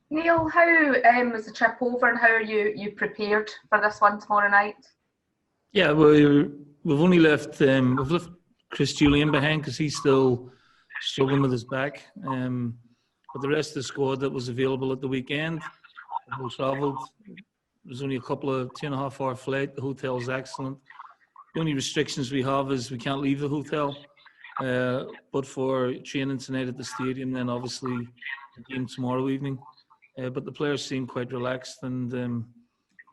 Neil, how was the trip over and how are you prepared for this one tomorrow night? Yeah, we've left Chris Julian behind because he's still struggling with his back. But the rest of the squad that was available at the weekend have all travelled. There's only a couple of 2.5 hour flight. The hotel's excellent. The only restrictions we have is we can't leave the hotel. But for training tonight at the stadium, then obviously the game tomorrow evening. But the players seem quite relaxed, and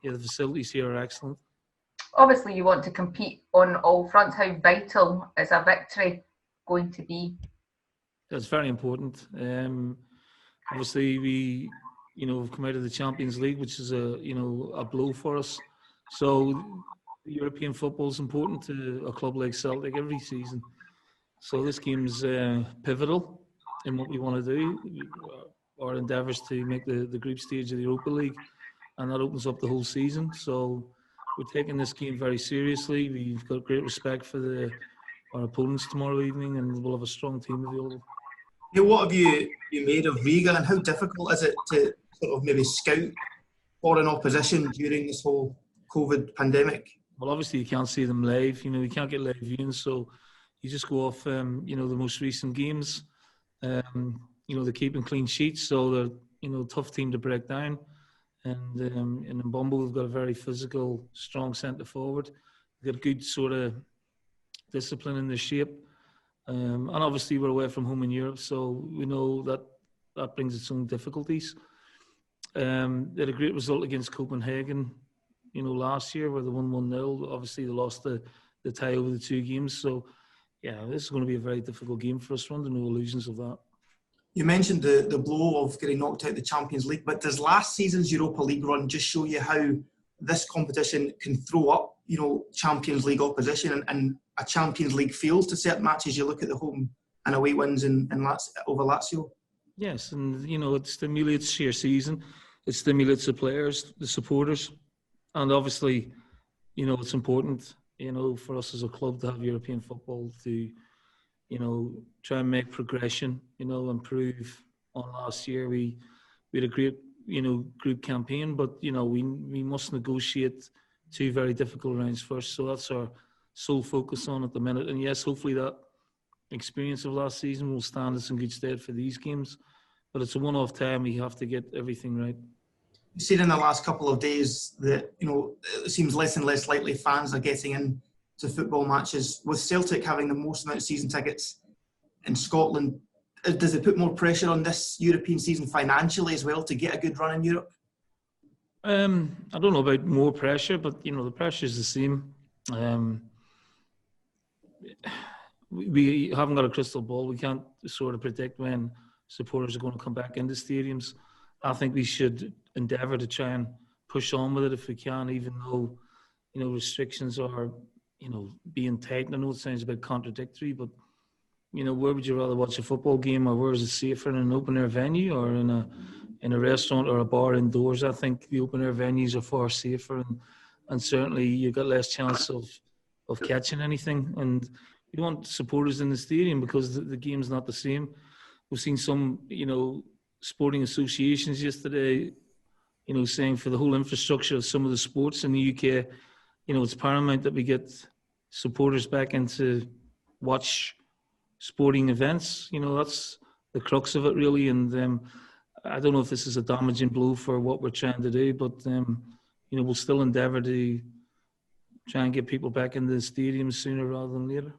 yeah, the facilities here are excellent. Obviously, you want to compete on all fronts. How vital is a victory going to be? It's very important. Obviously, we've come out of the Champions League, which is a blow for us. So European football is important to a club like Celtic every season. So this game's pivotal in what we want to do. Our endeavours to make the group stage of the Europa League, and that opens up the whole season. So we're taking this game very seriously. We've got great respect for our opponents tomorrow evening, and we'll have a strong team available. What have you made of Riga, and how difficult is it to sort of maybe scout foreign opposition during this whole COVID pandemic? Well, obviously you can't see them live. You can't get live viewing, so you just go off, the most recent games. They're keeping clean sheets, so they're, tough team to break down. And in Mbombo, we've got a very physical, strong centre forward. They've got good sort of discipline in their shape. And obviously we're away from home in Europe, so we know that brings its own difficulties. They had a great result against Copenhagen, last year where they won 1-0. Obviously they lost the tie over the two games. So, yeah, this is going to be a very difficult game for us. We're under no illusions of that. You mentioned the blow of getting knocked out of the Champions League, but does last season's Europa League run just show you how this competition can throw up, Champions League opposition and a Champions League feels to certain matches? You look at the home and away wins over Lazio. Yes, and it stimulates your season. It stimulates the players, the supporters, and obviously, it's important, for us as a club to have European football to, try and make progression, improve on last year. We had a great, group campaign, but, we must negotiate two very difficult rounds first. So that's our sole focus on at the minute. And yes, hopefully that experience of last season will stand us in good stead for these games. But it's a one-off time. We have to get everything right. You've seen in the last couple of days that, it seems less and less likely fans are getting in to football matches. With Celtic having the most amount of season tickets in Scotland, does it put more pressure on this European season financially as well to get a good run in Europe? I don't know about more pressure, but, the pressure is the same. We haven't got a crystal ball. We can't sort of predict when supporters are going to come back into stadiums. I think we should endeavour to try and push on with it if we can, even though, restrictions are, being tightened. I know it sounds a bit contradictory, but, where would you rather watch a football game, or where is it safer, in an open-air venue or in a restaurant or a bar indoors? I think the open-air venues are far safer, and certainly you've got less chance of catching anything. And you don't want supporters in the stadium because the game's not the same. We've seen some, sporting associations yesterday, saying for the whole infrastructure of some of the sports in the UK, it's paramount that we get supporters back into watch sporting events. That's the crux of it, really. And I don't know if this is a damaging blow for what we're trying to do, but, we'll still endeavour to try and get people back into the stadium sooner rather than later.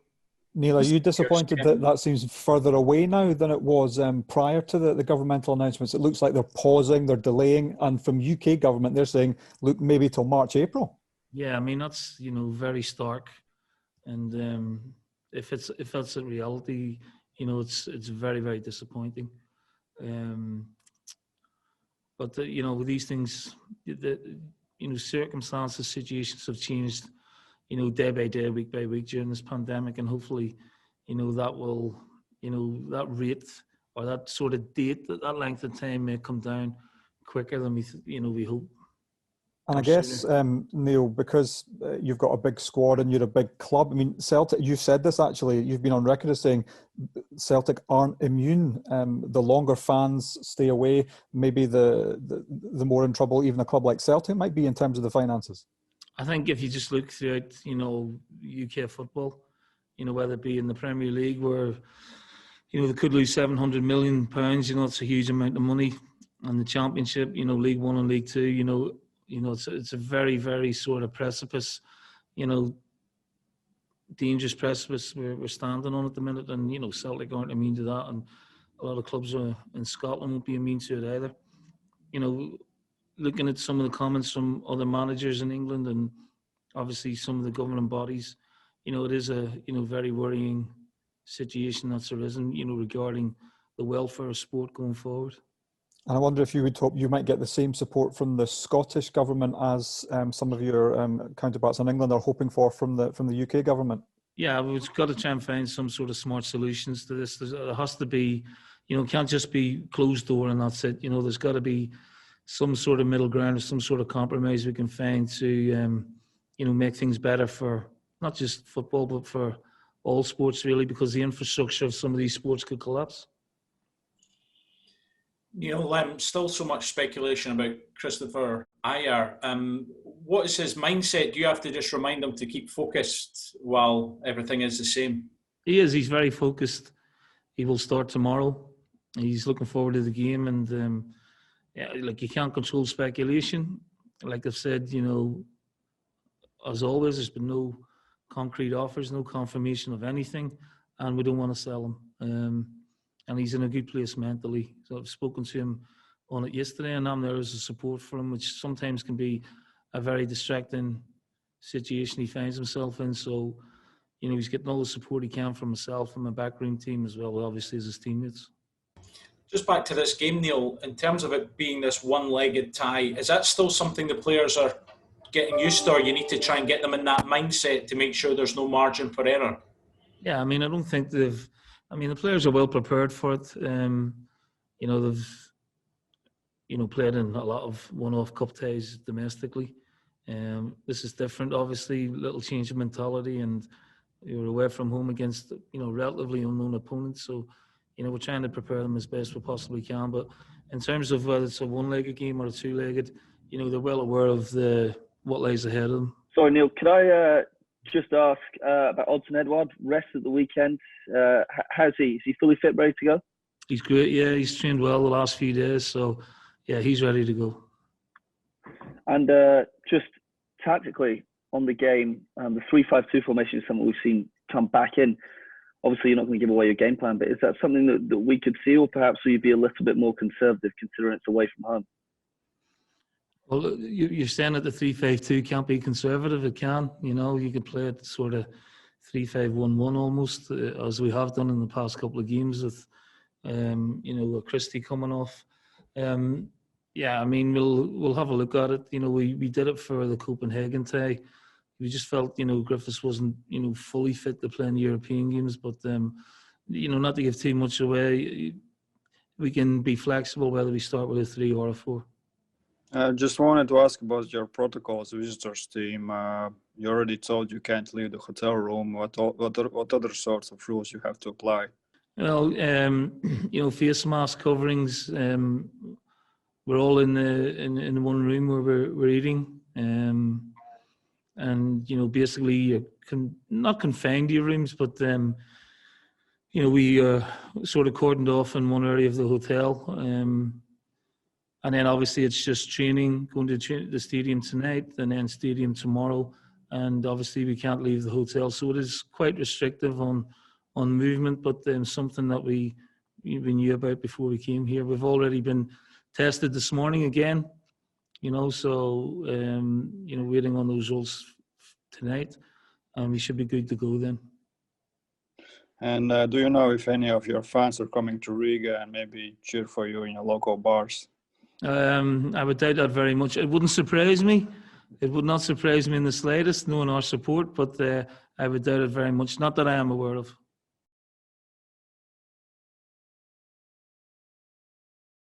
Neil, are you disappointed that seems further away now than it was prior to the governmental announcements? It looks like they're pausing, they're delaying, and from UK government, they're saying, look, maybe till March, April. Yeah, I mean, that's, very stark. And if that's a reality, it's very, very disappointing. But, with these things, circumstances, situations have changed, day by day, week by week during this pandemic. And hopefully, that will, that rate or that sort of date, that length of time may come down quicker than we hope. And I guess, Neil, because you've got a big squad and you're a big club, I mean, Celtic, you said this actually, you've been on record as saying Celtic aren't immune. The longer fans stay away, maybe the more in trouble even a club like Celtic might be in terms of the finances. I think if you just look throughout, UK football, whether it be in the Premier League where, they could lose £700 million, it's a huge amount of money. And the Championship, League One and League Two, it's a very, very sort of precipice, dangerous precipice we're standing on at the minute. And, Celtic aren't immune to that. And a lot of clubs in Scotland won't be immune to it either. Looking at some of the comments from other managers in England and obviously some of the governing bodies, it is a, very worrying situation that's arisen, regarding the welfare of sport going forward. And I wonder if you would hope you might get the same support from the Scottish government as some of your counterparts in England are hoping for from the UK government. Yeah, we've got to try and find some sort of smart solutions to this. There has to be, it can't just be closed door and that's it. There's got to be some sort of middle ground or some sort of compromise we can find to, make things better for not just football but for all sports really, because the infrastructure of some of these sports could collapse. Still so much speculation about Christopher Ajer. What is his mindset? Do you have to just remind him to keep focused while everything is the same? He is. He's very focused. He will start tomorrow. He's looking forward to the game. And, you can't control speculation. Like I've said, as always, there's been no concrete offers, no confirmation of anything. And we don't want to sell him. And he's in a good place mentally. So I've spoken to him on it yesterday, and I'm there as a support for him, which sometimes can be a very distracting situation he finds himself in. So, he's getting all the support he can from myself and my backroom team as well, obviously as his teammates. Just back to this game, Neil, in terms of it being this one-legged tie, is that still something the players are getting used to, or you need to try and get them in that mindset to make sure there's no margin for error? Yeah, I don't think the players are well prepared for it. They've, played in a lot of one-off cup ties domestically. This is different, obviously, little change of mentality, and you're away from home against, relatively unknown opponents. So, we're trying to prepare them as best we possibly can. But in terms of whether it's a one-legged game or a two-legged, they're well aware of what lies ahead of them. Sorry, Neil, could I just ask about Odsonne Edouard, rest at the weekend? How's he? Is he fully fit, ready to go? He's great, yeah. He's trained well the last few days. So, yeah, he's ready to go. And just tactically on the game, the 3-5-2 formation is something we've seen come back in. Obviously, you're not going to give away your game plan, but is that something that we could see, or perhaps will you be a little bit more conservative considering it's away from home? Well, you're saying that the 3-5-2 can't be conservative. It can. You could play it sort of 3-5-1-1 almost, as we have done in the past couple of games with, with Christie coming off. We'll have a look at it. We did it for the Copenhagen tie. We just felt, Griffiths wasn't, fully fit to play in the European games. But, not to give too much away, we can be flexible whether we start with a 3 or a 4. Just wanted to ask about your protocols, visitors team. You already told you can't leave the hotel room. What other sorts of rules you have to apply? Well, face mask coverings. We're all in the one room where we're eating. And basically you're not confined to your rooms, but we sort of cordoned off in one area of the hotel, and then obviously it's just training, going to the stadium tonight, and then stadium tomorrow, and obviously we can't leave the hotel, so it is quite restrictive on movement, but something that we knew about before we came here. We've already been tested this morning again. Waiting on those results tonight, and we should be good to go then. And do you know if any of your fans are coming to Riga and maybe cheer for you in your local bars? I would doubt that very much. It wouldn't surprise me. It would not surprise me in the slightest, knowing our support, but I would doubt it very much. Not that I am aware of.